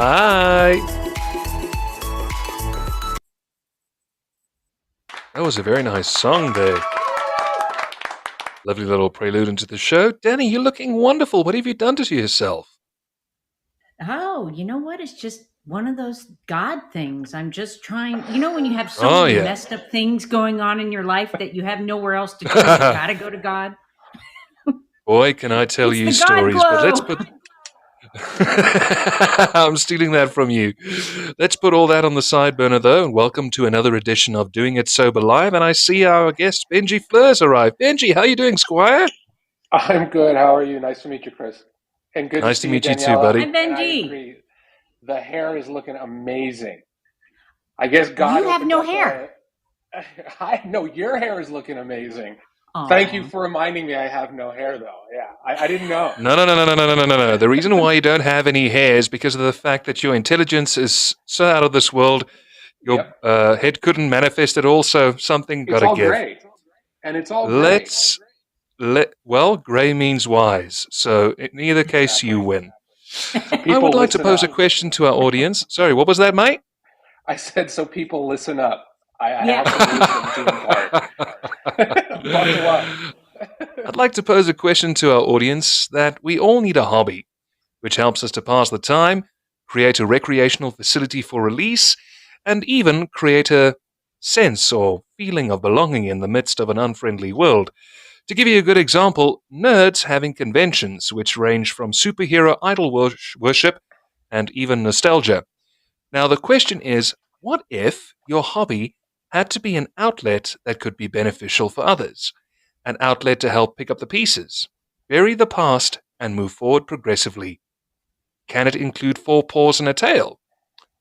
Hi. That was a very nice song there. Lovely little prelude into the show. Danny, you're looking wonderful. What have you done to yourself? Oh, you know what? It's just one of those God things. I'm just trying, when you have so Oh, many yeah. messed up things going on in your life that you have nowhere else to turn, you got to go to God. Boy, can I tell It's you the God stories, but let's glow. put... I'm stealing that from you. Let's put all that on the side burner, though, and welcome to another edition of Doing It Sober Live. And I see our guest, Benji Fleischer, arrived. Benji, how you doing, Squire? I'm good. How are you? Nice to meet you, Chris. And good to Nice to see you, meet you too, Daniela. buddy. Hi, And I Benji. agree. The hair is looking amazing. I guess God You have opened no up hair. a. I know your hair is looking amazing. Thank you Oh, for reminding me I have no hair, though. Yeah, I didn't know. No, no, no, no, no, no, no, no, no. The reason why you don't have any hair is because of the fact that your intelligence is so out of this world. Your Yep. head couldn't manifest it all, so something got It's to all give. gray. And it's all gray. Let's well, gray means wise. So in either case, you Exactly. win. So I would people like to listen pose a up. question to our audience. Sorry, what was that, mate? I said, so people listen up. I yeah. have some wisdom to impart. Buckle up. I'd like to pose a question to our audience that we all need a hobby, which helps us to pass the time, create a recreational facility for release, and even create a sense or feeling of belonging in the midst of an unfriendly world. To give you a good example, nerds having conventions which range from superhero idol worship and even nostalgia. Now, the question is, what if your hobby had to be an outlet that could be beneficial for others? An outlet to help pick up the pieces, bury the past, and move forward progressively. Can it include four paws and a tail?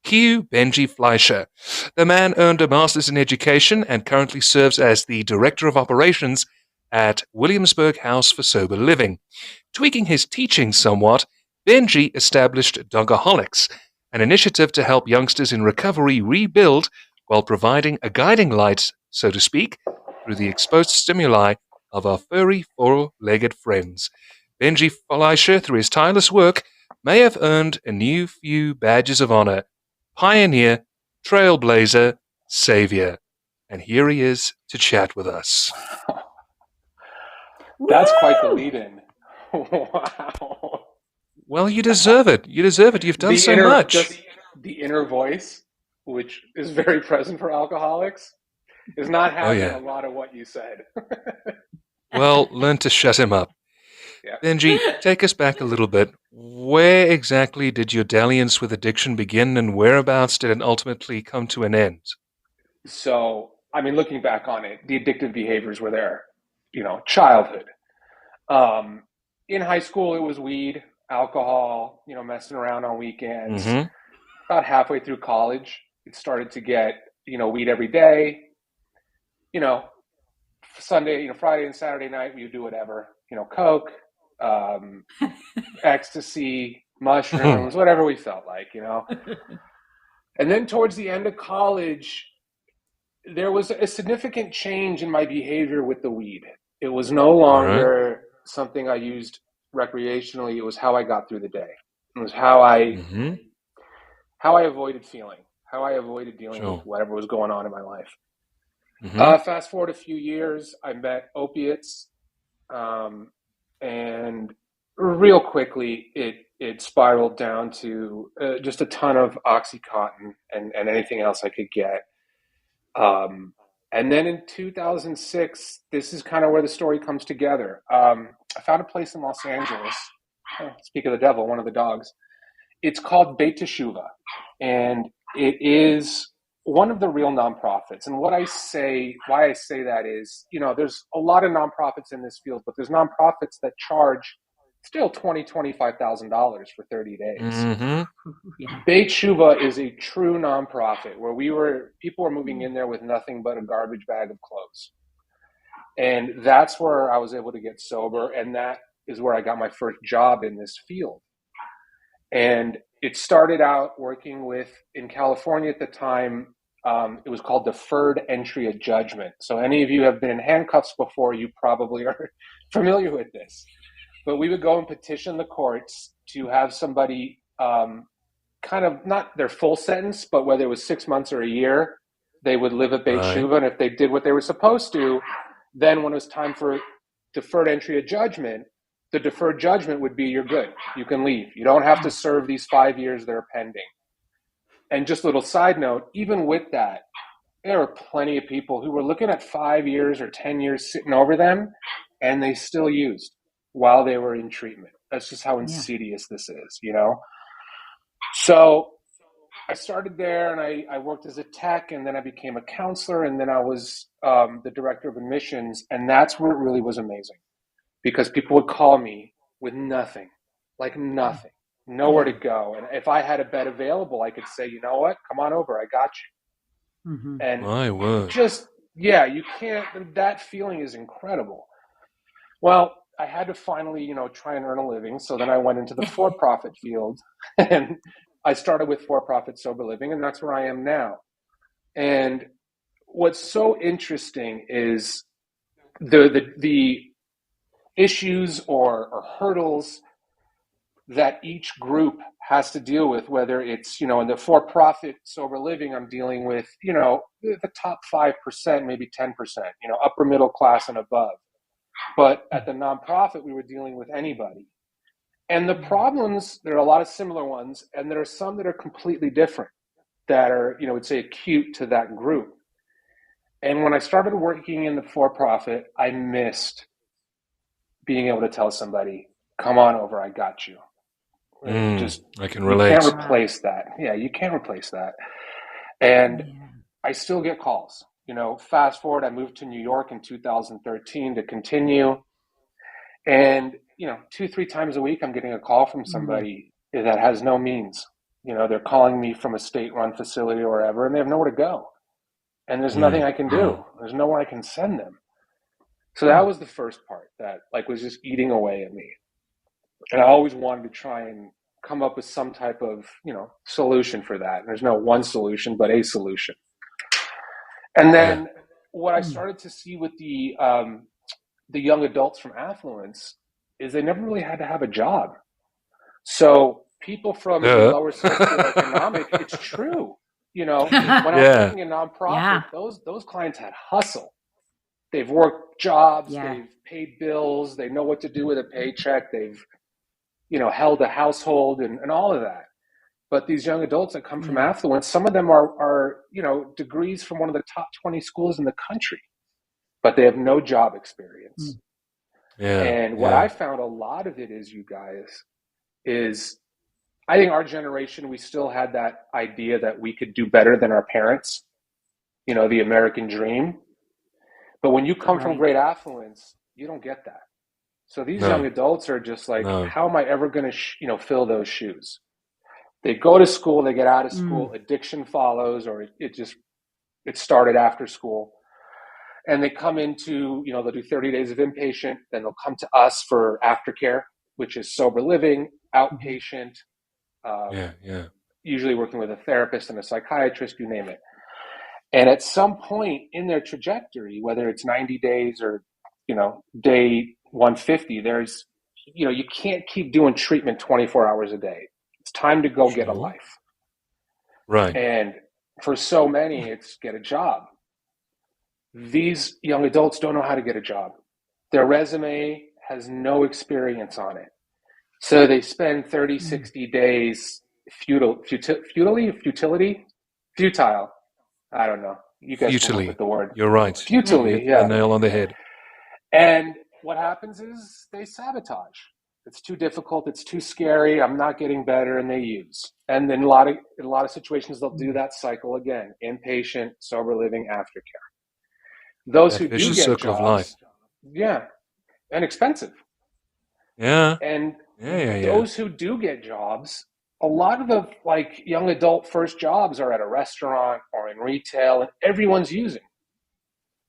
Cue Benji Fleischer. The man earned a master's in education and currently serves as the director of operations at Williamsburg House for Sober Living. Tweaking his teaching somewhat, Benji established Dogaholix, an initiative to help youngsters in recovery rebuild while providing a guiding light, so to speak, through the exposed stimuli of our furry four-legged friends. Benji Fleischer, through his tireless work, may have earned a new few badges of honor: pioneer, trailblazer, savior. And here he is to chat with us. That's quite the Woo! lead-in. Wow. Well, you deserve it. You deserve it. You've done The so inner, much. just the inner voice, which is very present for alcoholics, is not Oh, having yeah. a lot of what you said. Well, learn to shut him up. Yeah. Benji, take us back a little bit. Where exactly did your dalliance with addiction begin, and whereabouts did it ultimately come to an end? So, I mean, looking back on it, the addictive behaviors were there, childhood. Um, in high school, it was weed, alcohol, messing around on weekends. Mm-hmm. About halfway through college, it started to get, weed every day. You know, Sunday, Friday and Saturday night, we would do whatever, coke, um, ecstasy, mushrooms, whatever we felt like. And then towards the end of college, there was a significant change in my behavior with the weed. It was no All right. longer something I used recreationally. It was how I got through the day. It was how I avoided feeling, how I avoided dealing with Sure. whatever was going on in my life. Mm-hmm. Fast forward a few years, I met opiates, and real quickly it spiraled down to just a ton of Oxycontin and anything else I could get. And then in 2006, this is kind of where the story comes together. I found a place in Los Angeles. Speak of the devil, one of the dogs. It's called Beit Teshuva, and it is one of the real nonprofits. And why I say that is, there's a lot of nonprofits in this field, but there's nonprofits that charge still $25,000 for 30 days. Mm-hmm. Yeah. Beit Teshuva is a true nonprofit where people were moving in there with nothing but a garbage bag of clothes. And that's where I was able to get sober. And that is where I got my first job in this field. And it started out working in California at the time, it was called deferred entry of judgment. So any of you have been in handcuffs before, you probably are familiar with this. But we would go and petition the courts to have somebody kind of not their full sentence, but whether it was 6 months or a year, they would live at Beit Right. Shuva, and if they did what they were supposed to, then when it was time for deferred entry of judgment, the deferred judgment would be, you're good, you can leave. You don't have to serve these 5 years that are pending. And just a little side note, even with that, there are plenty of people who were looking at 5 years or 10 years sitting over them, and they still used while they were in treatment. That's just how insidious this is, you know? So I started there, and I worked as a tech, and then I became a counselor, and then I was the director of admissions, and that's where it really was amazing, because people would call me with nothing, like nothing, nowhere to go. And if I had a bed available, I could say, you know what, come on over, I got you. Mm-hmm. And My word. just, yeah, you can't, that feeling is incredible. Well, I had to finally, you know, try and earn a living. So then I went into the for-profit field, and I started with for-profit sober living, and that's where I am now. And what's so interesting is the issues or hurdles that each group has to deal with, whether it's, you know, in the for-profit sober living, I'm dealing with, you know, the top 5%, maybe 10%, you know, upper middle class and above. But at the nonprofit, we were dealing with anybody. And the problems, there are a lot of similar ones, and there are some that are completely different that are, you know, would say acute to that group. And when I started working in the for-profit, I missed being able to tell somebody, come on over, I got you. Just, I can you relate. can't replace that. Yeah, you can't replace that. And I still get calls. You know, fast forward, I moved to New York in 2013 to continue. And, you know, 2-3 times a week, I'm getting a call from somebody that has no means. You know, they're calling me from a state-run facility or wherever, and they have nowhere to go. And there's nothing I can do. There's nowhere I can send them. So that was the first part that, like, was just eating away at me. And I always wanted to try and come up with some type of, you know, solution for that. And there's no one solution, but a solution. And then what I started to see with the young adults from affluence is they never really had to have a job. So people from the lower socioeconomic, it's true. You know, when I was working in nonprofit, those clients had hustle. They've worked jobs, they've paid bills, they know what to do with a paycheck, they've, you know, held a household and all of that. But these young adults that come from affluence, some of them are, you know, degrees from one of the top 20 schools in the country, but they have no job experience. And what I found a lot of it is, you guys, is I think our generation, we still had that idea that we could do better than our parents, you know, the American dream. But when you come from great affluence, you don't get that. So these young adults are just like, how am I ever going to, you know, fill those shoes? They go to school, they get out of school, addiction follows, or it started after school. And they come into, you know, they'll do 30 days of inpatient, then they'll come to us for aftercare, which is sober living, outpatient, usually working with a therapist and a psychiatrist, you name it. And at some point in their trajectory, whether it's 90 days or, you know, day 150, there's, you know, you can't keep doing treatment 24 hours a day. It's time to go get a life. Right. And for so many, it's get a job. These young adults don't know how to get a job. Their resume has no experience on it. So they spend 30, 60 days futile. I don't know. You guys come up with the word. You're right. Futilely, you hit the nail on the head. And what happens is they sabotage. It's too difficult. It's too scary. I'm not getting better, and they use. And then in a lot of situations, they'll do that cycle again: inpatient, sober living, aftercare. Those who do get jobs, and expensive. And those who do get jobs, a lot of the like young adult first jobs are at a restaurant or in retail, and everyone's using.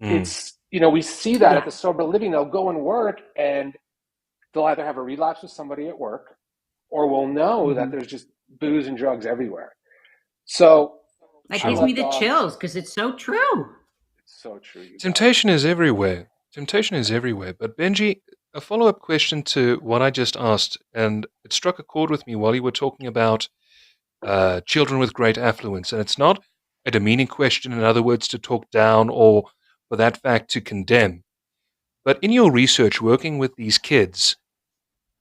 It's, you know, we see that at the sober living. They'll go and work, and they'll either have a relapse with somebody at work, or we'll know that there's just booze and drugs everywhere. So that gives me the chills because it's so true. It's so true. Temptation is everywhere. Temptation is everywhere. But Benji, a follow-up question to what I just asked, and it struck a chord with me while you were talking about children with great affluence. And it's not a demeaning question, in other words, to talk down or, for that fact, to condemn. But in your research working with these kids,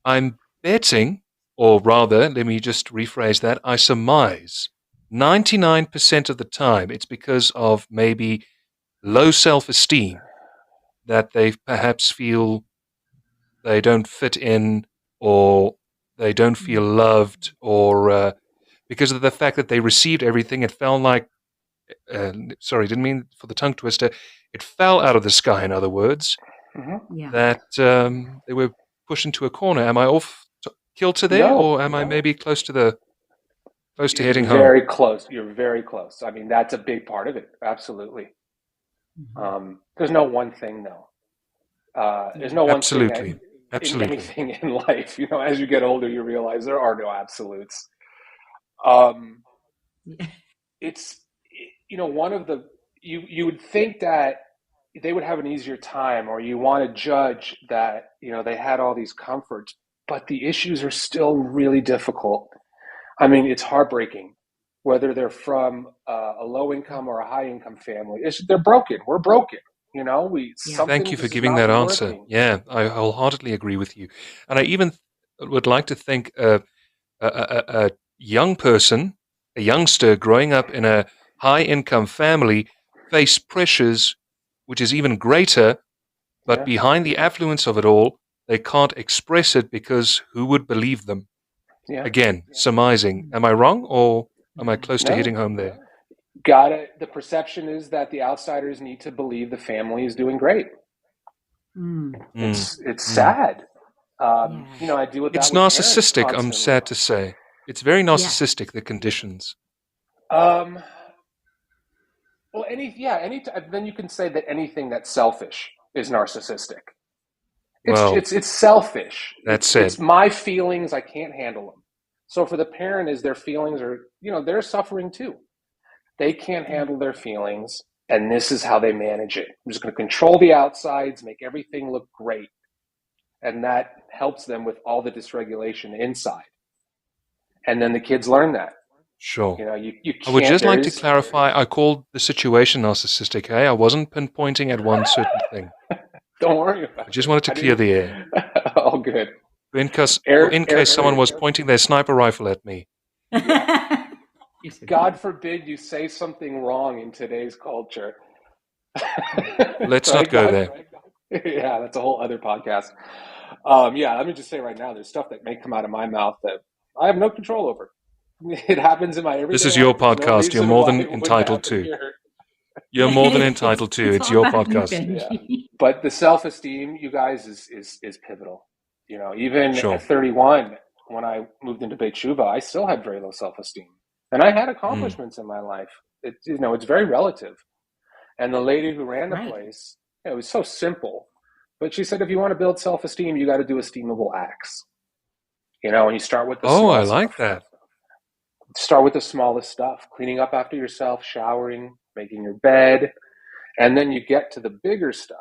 I'm betting, or rather, let me just rephrase that, I surmise 99% of the time it's because of maybe low self-esteem that they perhaps feel they don't fit in, or they don't feel loved, or because of the fact that they received everything, it felt like, sorry, didn't mean for the tongue twister, it fell out of the sky, in other words, Yeah. that they were pushed into a corner. Am I off kilter there, No, or am I maybe close to you're heading home? very close. You're very close. I mean, that's a big part of it. Absolutely. There's no one thing, though. There's no one thing Absolutely. in Absolutely. anything in life. As you get older, you realize there are no absolutes. Um, it's one of the you would think that they would have an easier time, or you want to judge that they had all these comforts, but the issues are still really difficult. I mean, it's heartbreaking. Whether they're from a low income or a high income family, they're broken. We're broken. Thank Something you for just is giving not that answer. working. Yeah, I wholeheartedly agree with you. And I even would like to think a young person, a youngster growing up in a high-income family, face pressures which is even greater, but Yeah. behind the affluence of it all, they can't express it because who would believe them? Yeah. Again, surmising. Am I wrong, or am I close to hitting No. home there? Got it. The perception is that the outsiders need to believe the family is doing great. It's sad. I deal with It's that with parents narcissistic, I'm constantly. sad to say. It's very narcissistic, the conditions. Well, then you can say that anything that's selfish is narcissistic. Well, It's selfish. that said. It's my feelings, I can't handle them. So for the parent, is their feelings are, they're suffering too. They can't handle their feelings, and this is how they manage it. I'm just going to control the outsides, make everything look great. And that helps them with all the dysregulation inside. And then the kids learn that. Sure. You can't, I would just like to clarify, I called the situation narcissistic, I wasn't pinpointing at one certain thing. Don't worry about it. I just wanted to clear the air. Oh, good. In case someone was pointing their sniper rifle at me. God forbid you say something wrong in today's culture. Let's not go there. Yeah, that's a whole other podcast. Let me just say right now, there's stuff that may come out of my mouth that I have no control over. It happens in my everyday life. This is your podcast. You're more than entitled to. You're more than entitled to. It's your podcast. Yeah. But the self-esteem, you guys, is pivotal. Even at 31, when I moved into Beit Shuva, I still had very low self-esteem. And I had accomplishments in my life. It's very relative. And the lady who ran the place, it was so simple. But she said, if you want to build self-esteem, you got to do esteemable acts. And you start with the small I like that. Start with the smallest stuff, cleaning up after yourself, showering, making your bed, and then you get to the bigger stuff.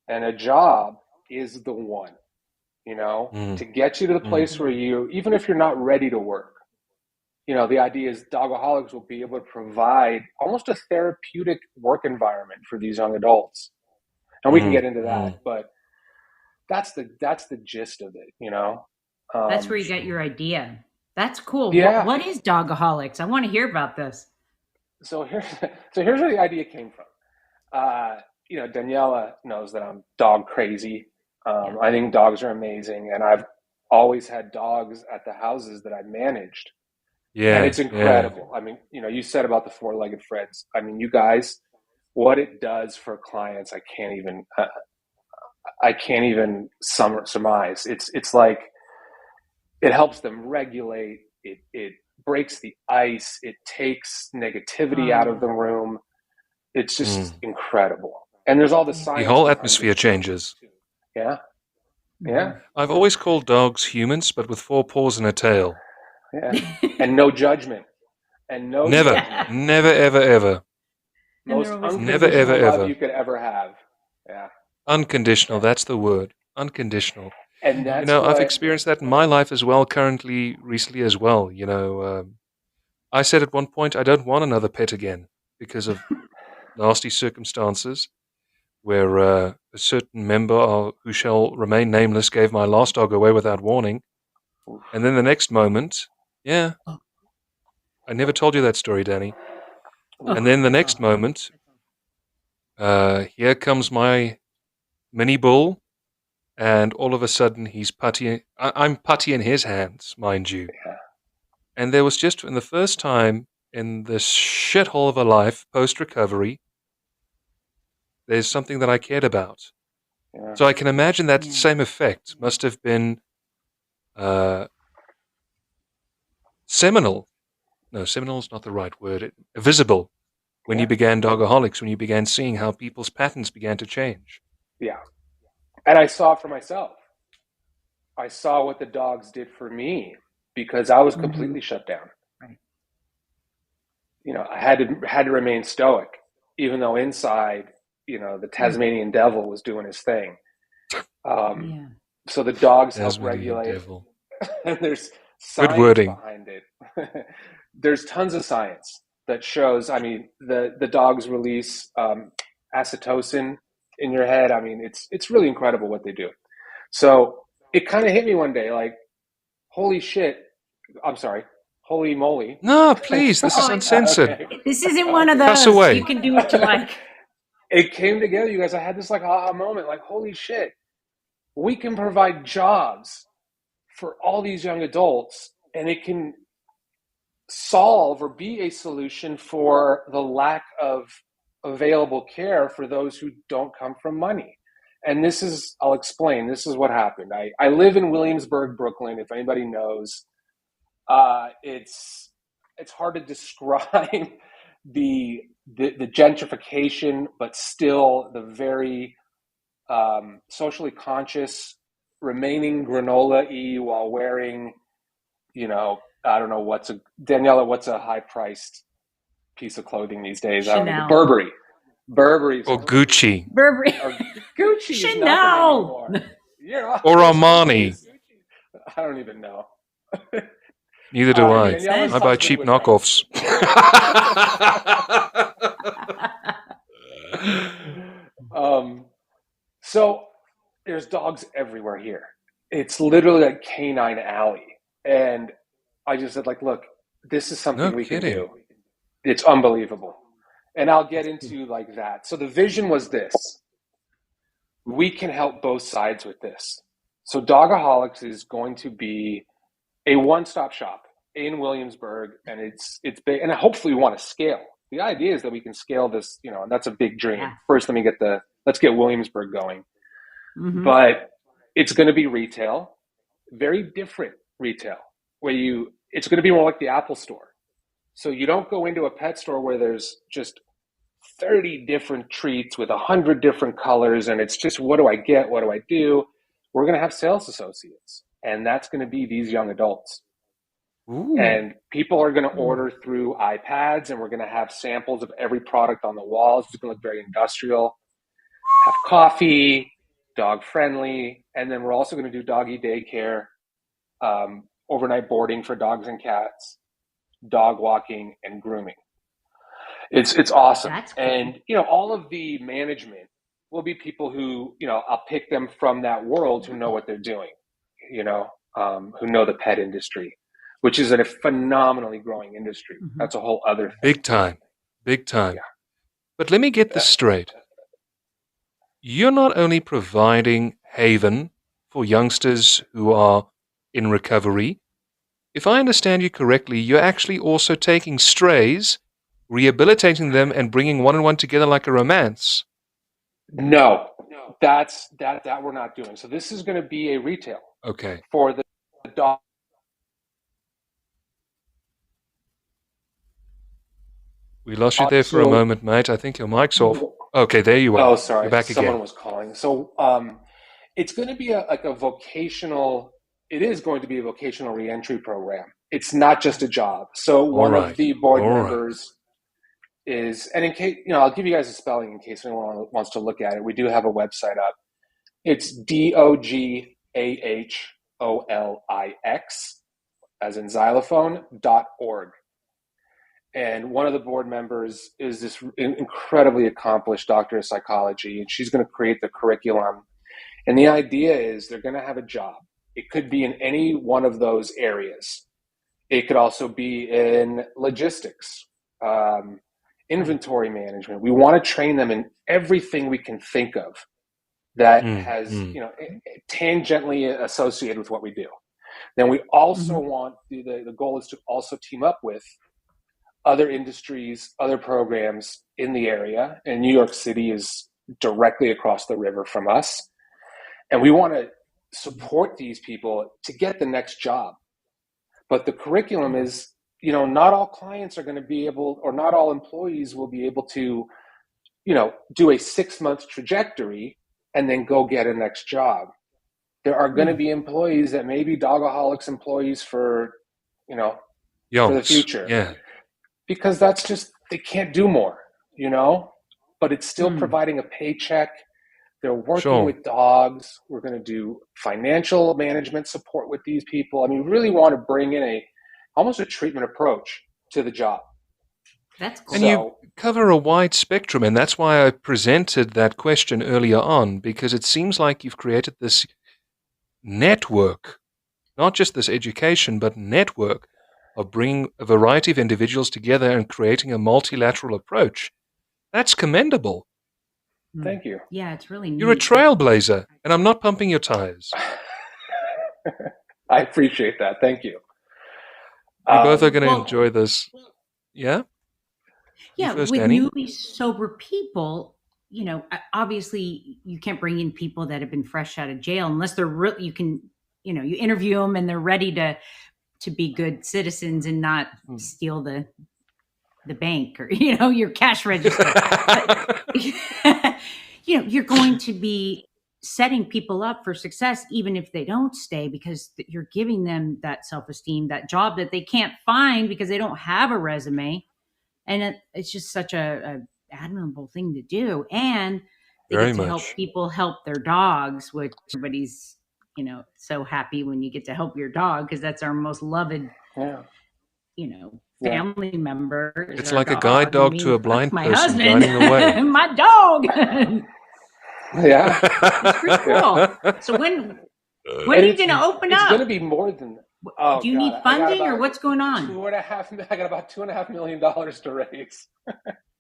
And a job is the one, to get you to the place where you, even if you're not ready to work, the idea is Dogaholix will be able to provide almost a therapeutic work environment for these young adults. And we can get into that, but that's the gist of it, That's where you got your idea. That's cool. Yeah. What is Dogaholix? I want to hear about this. So here's where the idea came from. Daniela knows that I'm dog crazy. I think dogs are amazing, and I've always had dogs at the houses that I've managed. Yeah, and it's incredible. Yeah. I mean, you said about the four-legged friends. I mean, you guys, what it does for clients, I can't even surmise. It's like it helps them regulate. It breaks the ice. It takes negativity out of the room. It's just incredible. And there's all the science. The whole atmosphere changes. Yeah. Yeah. I've always called dogs humans, but with 4 paws and a tail. Yeah. And no judgment. And no never, judgment. Never, ever, ever. Most unconditional love you could ever have. Yeah. Unconditional, that's the word. Unconditional. And that's I've experienced that in my life as well, recently as well. I said at one point, I don't want another pet again because of nasty circumstances where a certain member who shall remain nameless gave my last dog away without warning. And then the next moment, yeah, I never told you that story, Danny. And then the next moment, here comes my mini bull, and all of a sudden he's putty. I'm putty in his hands, mind you. Yeah. And there was just, in the first time in this shithole of a life, post-recovery, there's something that I cared about. Yeah. So I can imagine that same effect must have been seminal. No, seminal is not the right word. Visible when you began Dogaholix, when you began seeing how people's patterns began to change. Yeah. And I saw it for myself. I saw what the dogs did for me because I was completely shut down. Right. You know, I had to remain stoic, even though inside, you know, the Tasmanian devil was doing his thing. So the dogs help regulate. And there's science behind it. There's tons of science that shows, I mean, the dogs release oxytocin in your head. I mean, it's really incredible what they do. So it kind of hit me one day, like, holy shit. I'm sorry. Holy moly. No, please. This is uncensored. Okay. This isn't one of those. Away. You can do what you like. It came together, you guys. I had this like aha moment, like, holy shit. We can provide jobs for all these young adults, and it can solve or be a solution for the lack of available care for those who don't come from money. And this is, I'll explain, this is what happened. I live in Williamsburg, Brooklyn, if anybody knows. It's hard to describe the gentrification, but still the very socially conscious, remaining granola-y while wearing, you know, I don't know Daniela, what's a high-priced piece of clothing these days? Chanel. I don't know, Burberry. Burberry. Or Gucci. Burberry. Or Gucci. Chanel. Yeah, or Armani. I don't even know. Neither do I. I buy cheap knockoffs. So there's dogs everywhere here. It's literally like Canine Alley. And I just said, like, look, this is something we can do. It's unbelievable. And I'll get into like that. So the vision was this. We can help both sides with this. So Dogaholix is going to be a one-stop shop in Williamsburg, and it's big, and hopefully we want to scale. The idea is that we can scale this, you know, and that's a big dream. Yeah. First, let's get Williamsburg going. Mm-hmm. But it's going to be retail, very different retail, where it's going to be more like the Apple store. So you don't go into a pet store where there's just 30 different treats with 100 different colors, and it's just, what do I get? What do I do? We're going to have sales associates, and that's going to be these young adults. Ooh. And people are going to order through iPads, and we're going to have samples of every product on the walls. It's going to look very industrial. Have coffee, dog friendly, and then we're also going to do doggy daycare, overnight boarding for dogs and cats, dog walking, and grooming. It's awesome. That's cool. And, you know, all of the management will be people who, you know, I'll pick them from that world who know what they're doing, you know, who know the pet industry, which is a phenomenally growing industry. Mm-hmm. That's a whole other thing. Big time. Yeah. But let me get this straight. You're not only providing haven for youngsters who are in recovery. If I understand you correctly, you're actually also taking strays, rehabilitating them, and bringing one and one together like a romance. No, that we're not doing. So this is going to be a retail. Okay. For the dog. We lost you there for a moment, mate. I think your mic's off. Okay, there you are. Oh, sorry. You're back again. Someone was calling. So it's going to be a vocational. It is going to be a vocational reentry program. It's not just a job. So one of the board members is, and in case, you know, I'll give you guys a spelling in case anyone wants to look at it. We do have a website up. It's Dogaholix, as in xylophone.org. And one of the board members is this incredibly accomplished doctor of psychology, and she's going to create the curriculum. And the idea is they're going to have a job. It could be in any one of those areas. It could also be in logistics, inventory management. We want to train them in everything we can think of that has, tangentially associated with what we do. Then we also want, the goal is to also team up with other industries, other programs in the area. And New York City is directly across the river from us. And we want to support these people to get the next job. But the curriculum is, not all clients are going to be able, or not all employees will be able to, do a 6-month trajectory and then go get a next job. There are going to be employees that may be Dogaholix employees for the future. Yeah. Because that's just, they can't do more, but it's still providing a paycheck. They're working with dogs. We're going to do financial management support with these people. I mean, we really want to bring in almost a treatment approach to the job. That's cool. And you cover a wide spectrum, and that's why I presented that question earlier on, because it seems like you've created this network, not just this education, but network of bringing a variety of individuals together and creating a multilateral approach. That's commendable. Thank you. Yeah, it's really neat. You're a trailblazer, and I'm not pumping your tires. I appreciate that. Thank you. We both are going to enjoy this. Yeah? Yeah, first, with Annie? newly sober people, obviously you can't bring in people that have been fresh out of jail unless they're really, you interview them and they're ready to be good citizens and not steal the bank or, your cash register. But, you're going to be setting people up for success, even if they don't stay, because you're giving them that self-esteem, that job that they can't find because they don't have a resume. And it's just such a admirable thing to do. And they get to help people help their dogs, which everybody's, so happy when you get to help your dog, because that's our most loved, family member. It's like a guide dog to a blind my person husband, guiding the way. my dog. Yeah. It's pretty cool. So when are you going to open up? It's going to be more than. Do you need funding or what's going on? I got about $2.5 million to raise.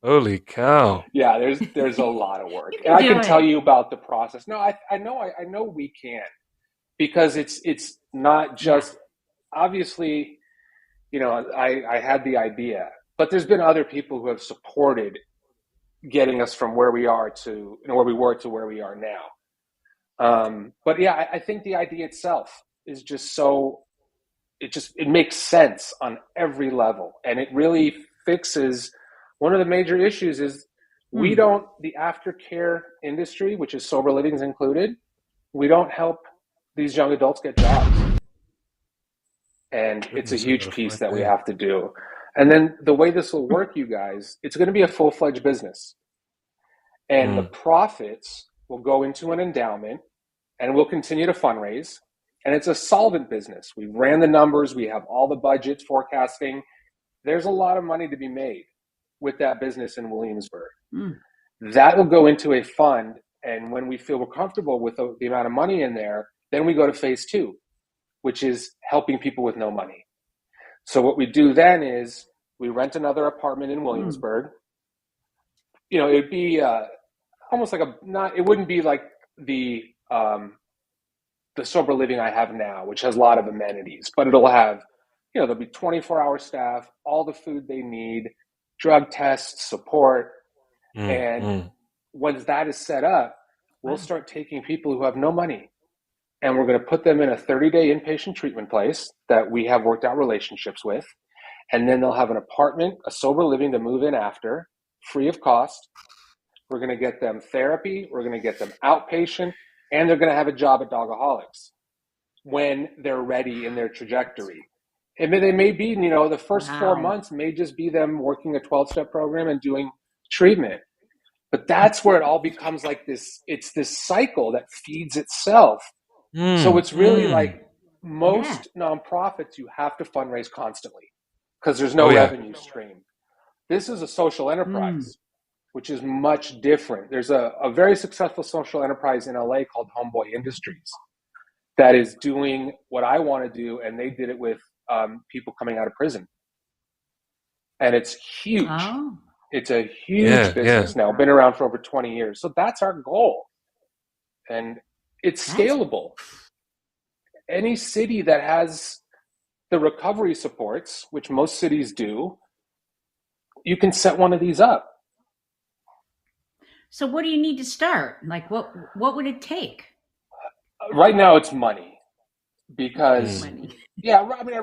Holy cow! Yeah, there's a lot of work, and I can tell you about the process. No, I know we can, because it's not just obviously, I had the idea, but there's been other people who have supported getting us from where we are to where we were to where we are now. But yeah, I think the idea itself is just so. It makes sense on every level, and it really fixes one of the major issues is the aftercare industry, which is sober living is included, we don't help these young adults get jobs. And it's a huge piece that we have to do. And then the way this will work, you guys, it's going to be a full-fledged business. And the profits will go into an endowment, and we'll continue to fundraise. And it's a solvent business. We ran the numbers. We have all the budgets, forecasting. There's a lot of money to be made with that business in Williamsburg. That will go into a fund. And when we feel we're comfortable with the amount of money in there, then we go to phase 2, which is helping people with no money. So what we do then is we rent another apartment in Williamsburg. It'd be almost like it wouldn't be like the sober living I have now, which has a lot of amenities, but it'll have, there'll be 24-hour staff, all the food they need, drug tests, support. And once that is set up, we'll start taking people who have no money, and we're going to put them in a 30-day inpatient treatment place that we have worked out relationships with. And then they'll have an apartment, a sober living to move in after, free of cost. We're going to get them therapy. We're going to get them outpatient. And they're going to have a job at Dogaholix when they're ready in their trajectory. And they may be, the first 4 months may just be them working a 12-step program and doing treatment. But that's where it all becomes like this. It's this cycle that feeds itself. So it's really like most nonprofits, you have to fundraise constantly because there's no revenue stream. This is a social enterprise, which is much different. There's a very successful social enterprise in LA called Homeboy Industries that is doing what I want to do, and they did it with people coming out of prison. And it's huge. Oh. It's a huge business now, been around for over 20 years. So that's our goal. And it's scalable. Any city that has the recovery supports, which most cities do, you can set one of these up. So what do you need to start? Like what would it take? Right now it's money. Because I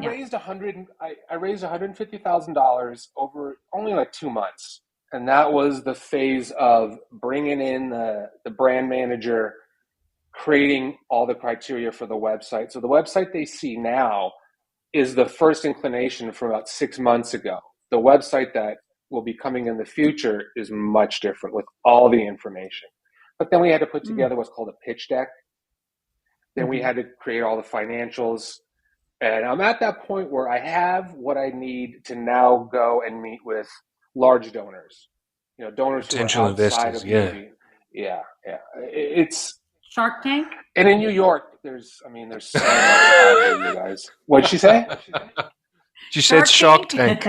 raised $150,000 over only like 2 months. And that was the phase of bringing in the brand manager, creating all the criteria for the website. So the website they see now is the first inclination from about 6 months ago. The website that will be coming in the future is much different with all the information. But then we had to put together what's called a pitch deck. Then we had to create all the financials. And I'm at that point where I have what I need to now go and meet with large donors. Donors potential who are outside investors, of movie. Yeah. It's Shark Tank? And in New York, there's so much out here, you guys. What'd she say? She said Shark Tank.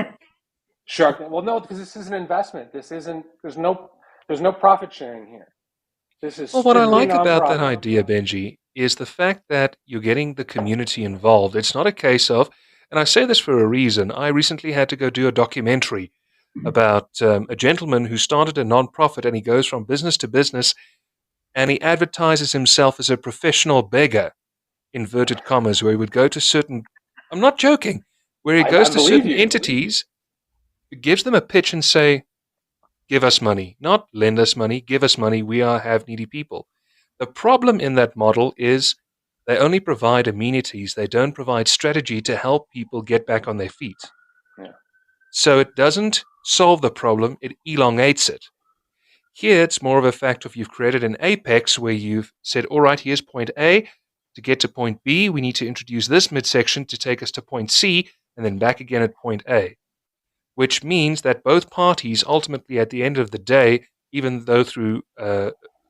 Shark Tank. Well, no, because this is an investment. There's no profit sharing here. This is what I like about that idea, Benji, is the fact that you're getting the community involved. It's not a case of, and I say this for a reason, I recently had to go do a documentary about a gentleman who started a nonprofit, and he goes from business to business, and he advertises himself as a professional beggar, inverted commas, where he would go to certain, I'm not joking, where he goes to certain entities, gives them a pitch and say, give us money, not lend us money, give us money, we have needy people. The problem in that model is they only provide amenities, they don't provide strategy to help people get back on their feet. Yeah. So it doesn't solve the problem, it elongates it. Here it's more of a fact of you've created an apex where you've said, all right, here's point A. To get to point B, we need to introduce this midsection to take us to point C, and then back again at point A. Which means that both parties ultimately at the end of the day, even though through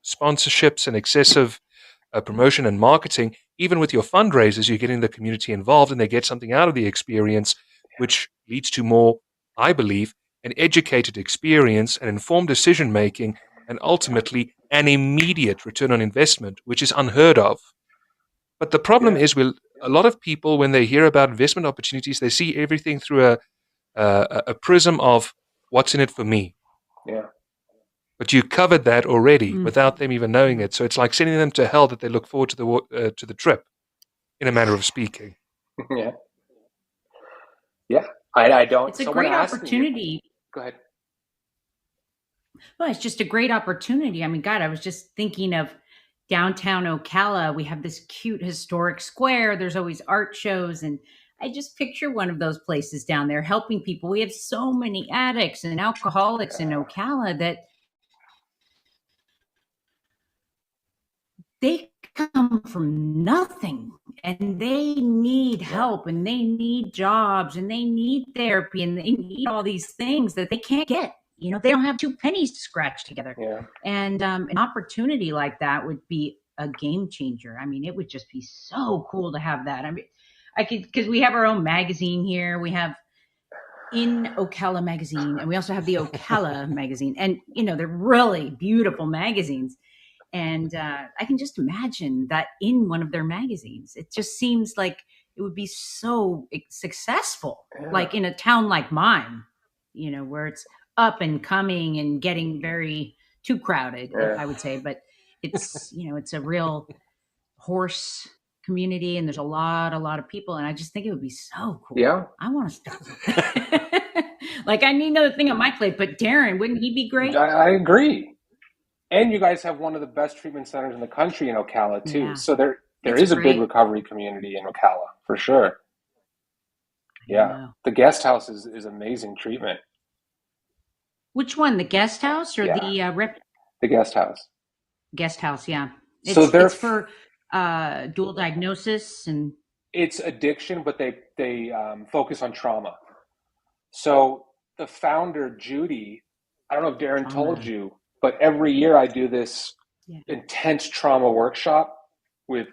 sponsorships and excessive promotion and marketing, even with your fundraisers, you're getting the community involved and they get something out of the experience, which leads to more, I believe, an educated experience, an informed decision-making, and ultimately an immediate return on investment, which is unheard of. But the problem is, a lot of people, when they hear about investment opportunities, they see everything through a prism of what's in it for me. Yeah. But you covered that already without them even knowing it. So it's like sending them to hell that they look forward to the trip, in a manner of speaking. Yeah. Yeah. I don't. It's a great opportunity. Go ahead. Well, it's just a great opportunity. I mean, God, I was just thinking of downtown Ocala. We have this cute historic square. There's always art shows, and I just picture one of those places down there helping people. We have so many addicts and alcoholics in Ocala that they come from nothing and they need help and they need jobs and they need therapy and they need all these things that they can't get. They don't have 2 pennies to scratch together. Yeah. And an opportunity like that would be a game changer. I mean, it would just be so cool to have that. I mean, because we have our own magazine here. We have In Ocala magazine, and we also have the Ocala magazine. And, they're really beautiful magazines. And I can just imagine that in one of their magazines. It just seems like it would be so successful, like in a town like mine, where it's up and coming and getting very too crowded, I would say. But it's, it's a real horse community and there's a lot of people. And I just think it would be so cool. Yeah. I want to start. Like, I need another thing on my plate, but Darren, wouldn't he be great? I agree. And you guys have one of the best treatment centers in the country in Ocala too. Yeah. So there is a big recovery community in Ocala for sure. Yeah. The guest house is amazing treatment. Which one? The guest house or the The guest house. Guest house, yeah. It's for dual diagnosis and it's addiction, but they focus on trauma. So the founder, Judy, I don't know if Darren told you, but every year I do this intense trauma workshop with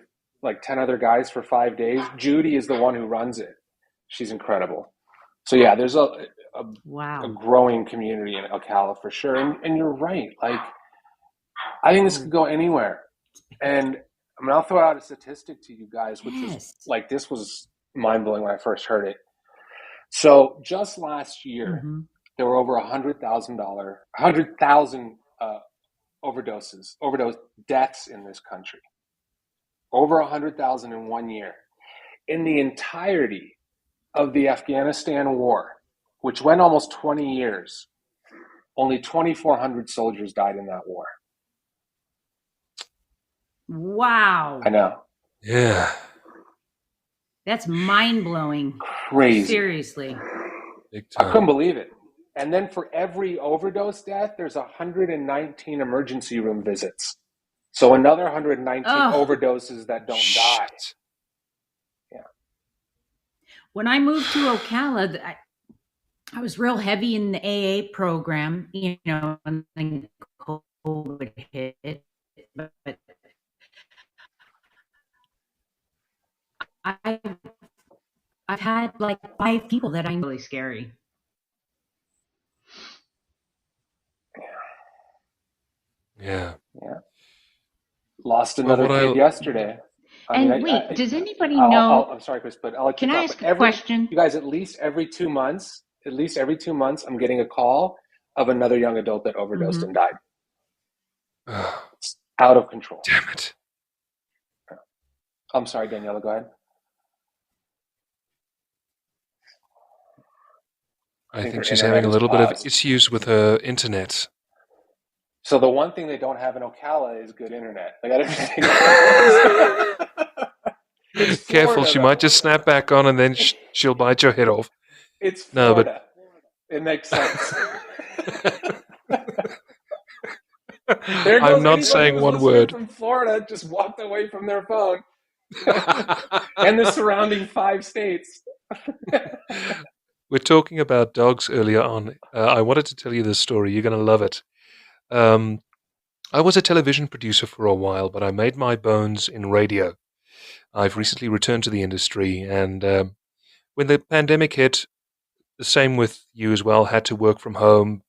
like 10 other guys for 5 days. Judy is the one who runs it. She's incredible. So yeah, there's a growing community in Ocala for sure. And you're right. Like, I think this could go anywhere. And I mean, I'll throw out a statistic to you guys, which was like, this was mind-blowing when I first heard it. So just last year, there were over 100,000 overdose deaths in this country. Over 100,000 in 1 year. In the entirety of the Afghanistan war, which went almost 20 years, only 2,400 soldiers died in that war. Wow. I know. Yeah. That's mind-blowing. Crazy. Seriously. I couldn't believe it. And then for every overdose death, there's 119 emergency room visits. So another 119 overdoses that don't die. Yeah. When I moved to Ocala, I was real heavy in the AA program, you know, and then COVID hit. But I've had like 5 people that I know really scary. Yeah. Lost another kid yesterday. Does anybody know? I'm sorry, Chris, but I'll let you Can talk. I ask a question? You guys, at least every 2 months, I'm getting a call of another young adult that overdosed and died. It's out of control. Damn it. I'm sorry, Daniela, go ahead. I think she's having a little bit of issues with her internet. So the one thing they don't have in Ocala is good internet. They got everything. Careful, she might just snap back on and then she'll bite your head off. It's Florida. It makes sense. I'm not saying one word. From Florida just walked away from their phone. And the surrounding 5 states. We're talking about dogs earlier on. I wanted to tell you this story. You're going to love it. I was a television producer for a while, but I made my bones in radio. I've recently returned to the industry, and when the pandemic hit, the same with you as well, had to work from home,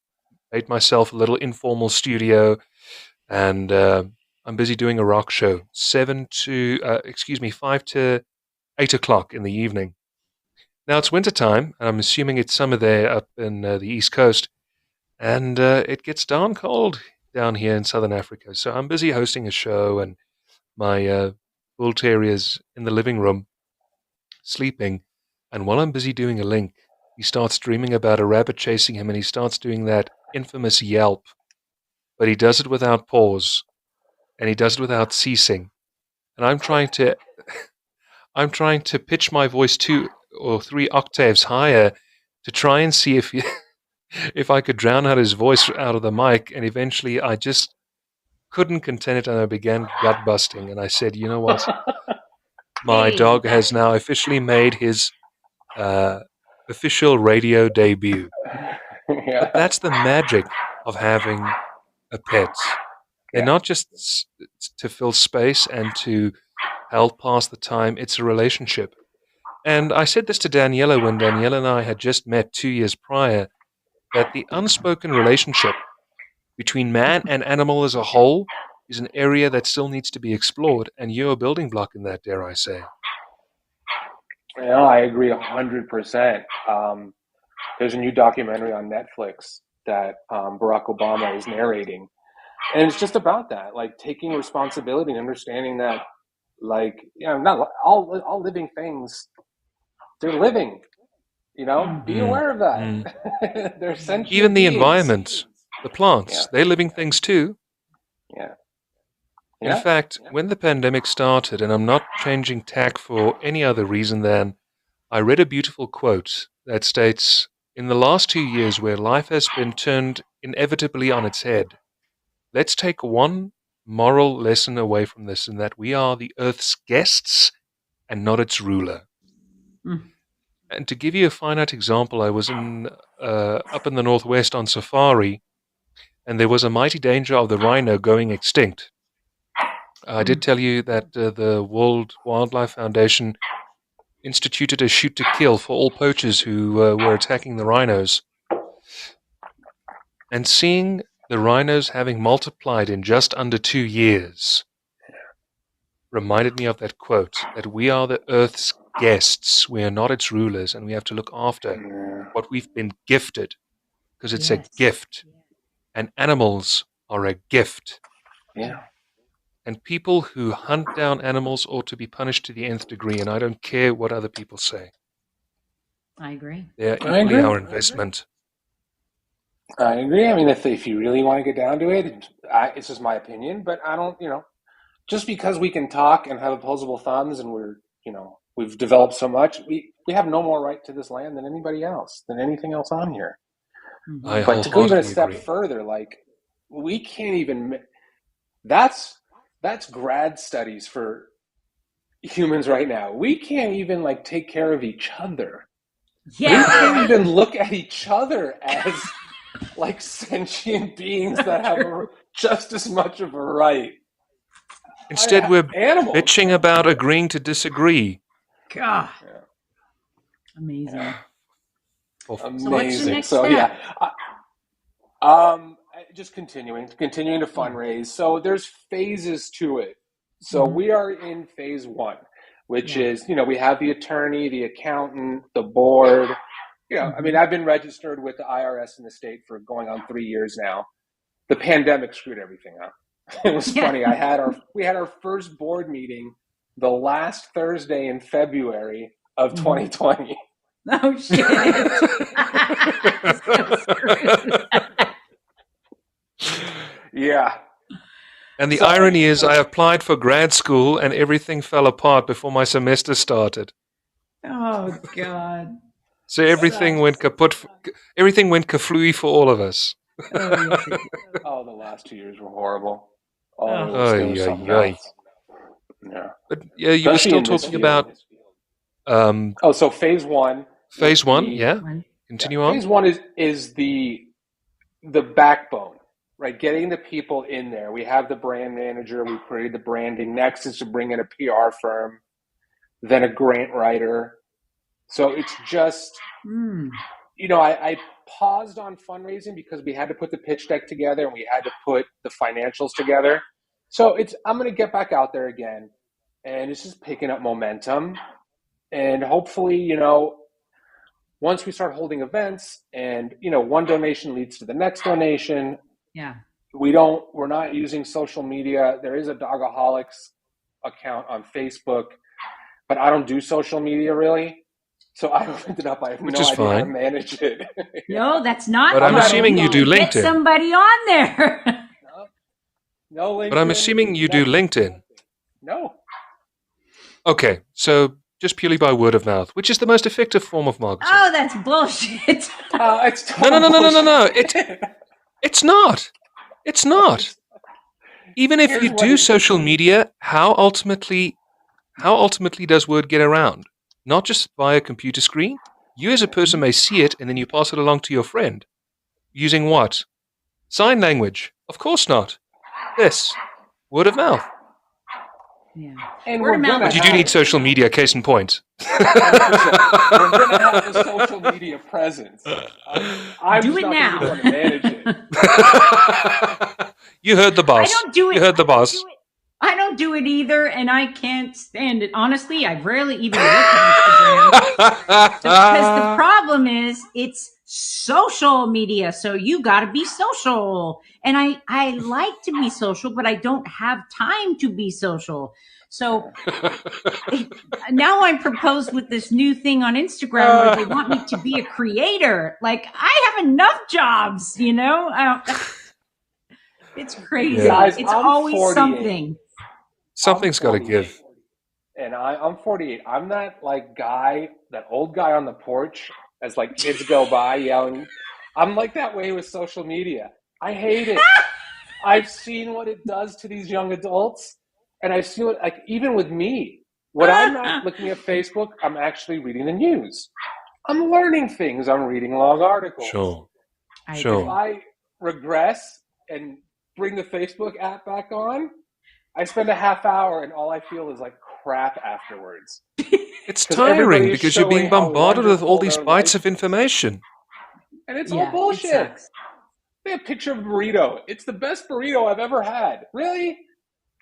made myself a little informal studio, and I'm busy doing a rock show, 5 to 8 o'clock in the evening. Now it's winter time, and I'm assuming it's summer there up in the East Coast, and it gets darn cold down here in Southern Africa. So I'm busy hosting a show, and my bull terrier's in the living room sleeping, and while I'm busy doing a link, he starts dreaming about a rabbit chasing him, and he starts doing that infamous yelp, but he does it without pause, and he does it without ceasing. And I'm trying to pitch my voice 2 or 3 octaves higher to try and see if I could drown out his voice out of the mic, and eventually I just couldn't contain it, and I began gut busting, and I said, you know what? My dog has now officially made his official radio debut. But that's the magic of having a pet. They're not just to fill space and to help pass the time, it's a relationship. And I said this to Daniela when Daniela and I had just met 2 years prior, that the unspoken relationship between man and animal as a whole is an area that still needs to be explored, and you're a building block in that, dare I say. Yeah, I agree 100%. There's a new documentary on Netflix that Barack Obama is narrating, and it's just about that, like taking responsibility and understanding that, like, not all living things, they're living. Be aware of that. They're sentient even the beings. Environment, the plants, they're living things too. Yeah. In fact, when the pandemic started, and I'm not changing tack for any other reason than I read a beautiful quote that states, in the last 2 years where life has been turned inevitably on its head, let's take one moral lesson away from this, in that we are the Earth's guests and not its ruler. And to give you a finite example, I was up in the Northwest on safari, and there was a mighty danger of the rhino going extinct. I did tell you that the World Wildlife Foundation instituted a shoot to kill for all poachers who were attacking the rhinos. And seeing the rhinos having multiplied in just under 2 years reminded me of that quote, that we are the Earth's guests, we are not its rulers, and we have to look after what we've been gifted, because it's a gift, and animals are a gift. Yeah. And people who hunt down animals ought to be punished to the nth degree, and I don't care what other people say. I agree. They are equally our investment. I agree. I mean, if you really want to get down to it, it's just my opinion, but I don't, just because we can talk and have opposable thumbs and we've developed so much, we have no more right to this land than anybody else, than anything else on here. I But to go even a step agree. further, like, we can't even, that's grad studies for humans right now. We can't even take care of each other. Yeah. We can't even look at each other as sentient beings that have just as much of a right. Instead, we're animals. bitching about agreeing to disagree. God. Yeah. Amazing. Yeah. Amazing. So what's the next step? Just continuing to fundraise. So there's phases to it. So we are in phase 1, which is, we have the attorney, the accountant, the board. I mean, I've been registered with the IRS in the state for going on 3 years now. The pandemic screwed everything up. It was funny. We had our first board meeting the last Thursday in February of 2020. Oh shit! Yeah. And the irony is, I applied for grad school and everything fell apart before my semester started. Oh God! So everything went kaput. Everything went kaflooey for all of us. Oh, the last 2 years were horrible. It was something else. Yeah. But yeah, you were still talking about. So phase 1. Phase 1, yeah. Continue on. Phase 1 is the backbone, right? Getting the people in there. We have the brand manager. We created the branding. Next is to bring in a PR firm, then a grant writer. So it's just, I paused on fundraising because we had to put the pitch deck together and we had to put the financials together. So I'm going to get back out there again, and it's just picking up momentum. And hopefully, once we start holding events and, one donation leads to the next donation. Yeah. We're not using social media. There is a Dogaholix account on Facebook, but I don't do social media really. So I opened it up. I have no idea how to manage it. No, that's not. But I'm assuming you do LinkedIn. Get somebody on there. No LinkedIn. But I'm assuming you do LinkedIn. No. Okay, so just purely by word of mouth, which is the most effective form of marketing. Oh, that's bullshit. It's No. It's not. It's not. Even if you do social media, how ultimately does word get around? Not just via computer screen. You as a person may see it and then you pass it along to your friend. Using what? Sign language. Of course not. This. Word of mouth. Yeah. And but you do need social media, case in point. We're going to have a social media presence. I'm do it now. Going to manage it. You heard the boss. I don't do it. You heard the boss. I don't do it either, and I can't stand it. Honestly, I've rarely even looked at Instagram. Because the problem is, it's social media, so you got to be social. And I like to be social, but I don't have time to be social. So now I'm proposed with this new thing on Instagram where they want me to be a creator. Like, I have enough jobs, It's crazy. Yeah. Guys, it's always 48. Something. Something's got to give. And I'm 48. I'm that guy, that old guy on the porch as kids go by yelling. I'm that way with social media. I hate it. I've seen what it does to these young adults. And I've seen it, even with me. When I'm not looking at Facebook, I'm actually reading the news. I'm learning things. I'm reading long articles. Sure. I Sure. If I regress and bring the Facebook app back on, I spend a half hour and all I feel is like crap afterwards. It's 'Cause everybody tiring is because you're being showing how bombarded with all wonderful these their bites life of is. information. And it's all It bullshit. sucks. They have a picture of a burrito. It's the best burrito I've ever had. Really?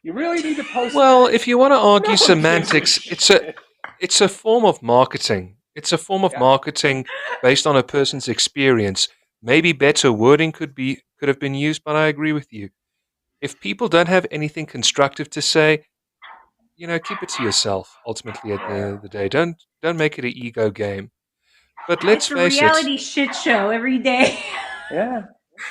You really need to post Well, that? if you want to No argue one gives a semantics, shit. it's a form of marketing. It's a form of Yeah. marketing based on a person's experience. Maybe better wording could have been used, but I agree with you. If people don't have anything constructive to say, keep it to yourself. Ultimately, at the end of the day, don't make it an ego game. But let's It's a face it, reality shit show every day. Yeah.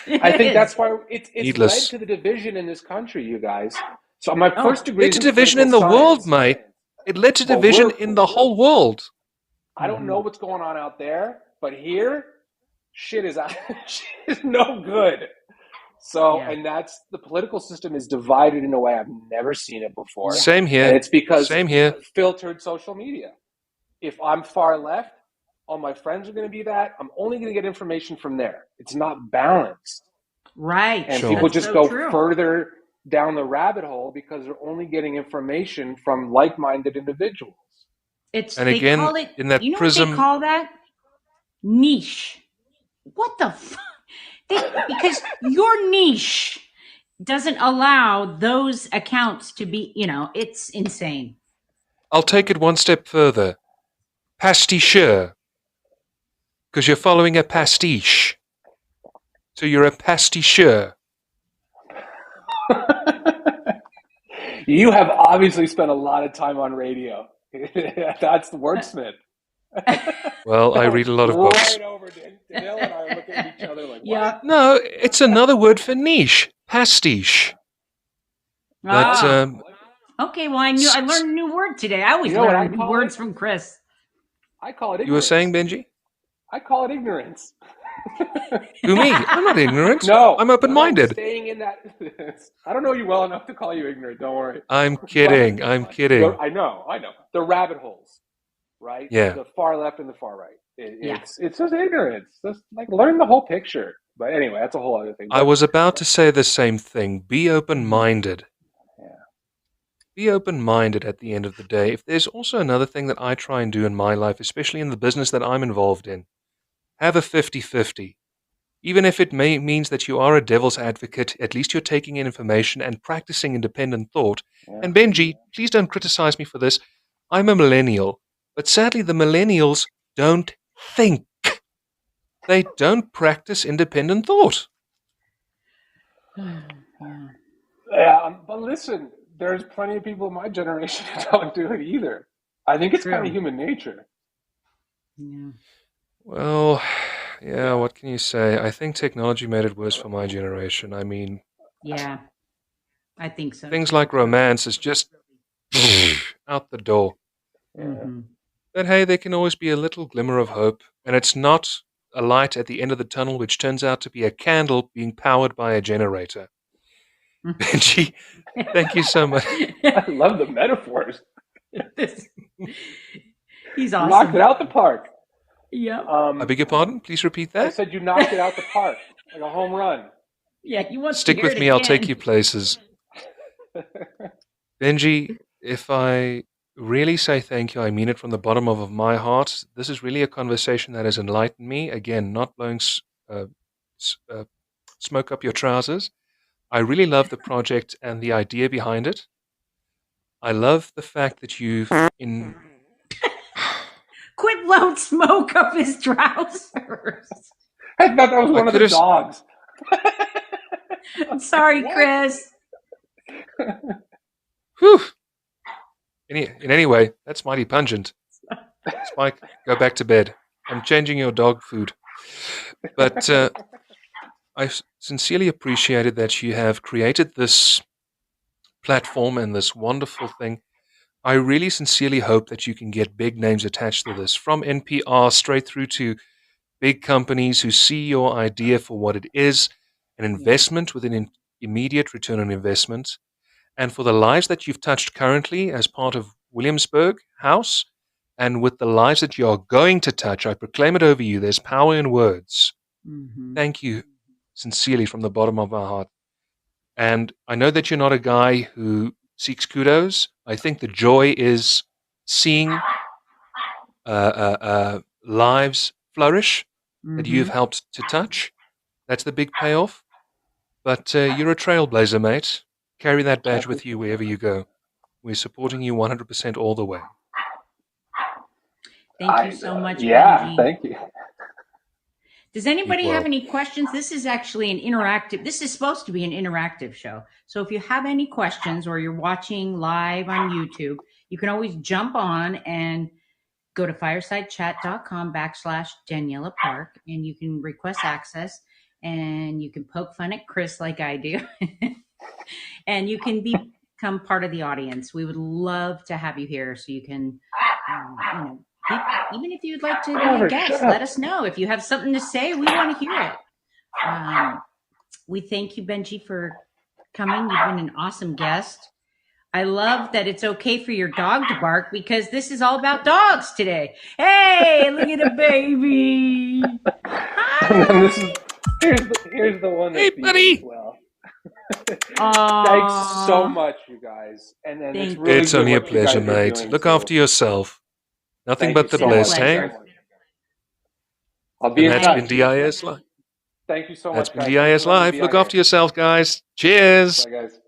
It I think is. that's why it's led needless. to the division in this country, you guys. So my Oh. first degree Led is to in division in political the world, science. mate. It led to Well, division we're- in the whole world. I don't know what's going on out there, but here, shit is no good. So, Yeah. and that's the political system is divided in a way I've never seen it before. Same here. And it's because Same here. filtered social media. If I'm far left, all my friends are going to be that. I'm only going to get information from there. It's not balanced. Right. And Sure. people That's just so go true. further down the rabbit hole because they're only getting information from like-minded individuals. And They again, call it, in that you know prism, what they call that? Niche. What the fuck? Because your niche doesn't allow those accounts to be, it's insane. I'll take it one step further. Pasticheur. Because you're following a pastiche. So you're a pasticheur. You have obviously spent a lot of time on radio. That's the wordsmith. Well, I read a lot of books. Right over, Danielle and I are looking at each other like, Yeah. what? No, it's another word for niche. Pastiche. But Okay, well, I learned a new word today. I always You know what I learn new call words it? from Chris. I call it ignorance. you were saying, Benji? I call it ignorance. Who, me? I'm not ignorant. No. I'm open-minded. Staying in that. I don't know you well enough to call you ignorant. Don't worry. I'm kidding. I'm kidding. I know. The rabbit holes, right? Yeah. The far left and the far right. It's just ignorance. Just like learn the whole picture. But anyway, that's a whole other thing. I was about to say the same thing. Be open-minded. Yeah. Be open-minded at the end of the day. If there's also another thing that I try and do in my life, especially in the business that I'm involved in, have a 50-50. Even if it means that you are a devil's advocate, at least you're taking in information and practicing independent thought. Yeah. And Benji, please don't criticize me for this. I'm a millennial. But sadly, the millennials don't think. They don't practice independent thought. Yeah, but listen, there's plenty of people in my generation who don't do it either. I think it's True. kind of human nature. Yeah. Well, yeah, what can you say? I think technology made it worse for my generation. I mean, Yeah. I think so. things like romance is just out the door. Mm-hmm. But hey, there can always be a little glimmer of hope, and it's not a light at the end of the tunnel, which turns out to be a candle being powered by a generator. Benji, thank you so much. I love the metaphors. He's You awesome. knocked it out the park. Yeah. I beg your pardon? Please repeat I that. said you knocked it out the park like a home run. Yeah, he wants Stick to hear with it me, I'll again. take you places. Benji, if I really say thank you, I mean it from the bottom of my heart. This is really a conversation that has enlightened me. Again, not blowing smoke up your trousers. I really love the project and the idea behind it. I love the fact that you've Quit blowing smoke up his trousers. I thought that was one of the could've- dogs. I'm sorry, What? Chris. Whew. In any way, that's mighty pungent. Spike, go back to bed. I'm changing your dog food. But I sincerely appreciated that you have created this platform and this wonderful thing. I really sincerely hope that you can get big names attached to this, from NPR straight through to big companies who see your idea for what it is, an investment with an immediate return on investment. And for the lives that you've touched currently as part of Williamsburg House, And with the lives that you are going to touch, I proclaim it over you. There's power in words. Mm-hmm. Thank you sincerely from the bottom of my heart. And I know that you're not a guy who seeks kudos. I think the joy is seeing lives flourish that you've helped to touch. That's the big payoff. But you're a trailblazer, mate. Carry that badge with you wherever you go. We're supporting you 100% all the way. Thank you so much, Yeah, Benji. thank you. Does anybody Keep well. have any questions? This is actually this is supposed to be an interactive show. So if you have any questions or you're watching live on YouTube, you can always jump on and go to firesidechat.com/Daniela Park, and you can request access, and you can poke fun at Chris like I do. And you can become part of the audience. We would love to have you here, so you can, even if you'd like to be a guest, let us know. If you have something to say, we want to hear it. We thank you, Benji, for coming. You've been an awesome guest. I love that it's okay for your dog to bark, because this is all about dogs today. Hey, look at a baby. Hi. Here's the one that Hey, buddy. well. Thanks so much, you guys. And then it's only a pleasure, mate. Look after yourself. Nothing but the best, hey? I'll be in touch. That's been DIS Live. Thank you so much. That's been DIS Live. Look after yourself, guys. Cheers. Bye, guys.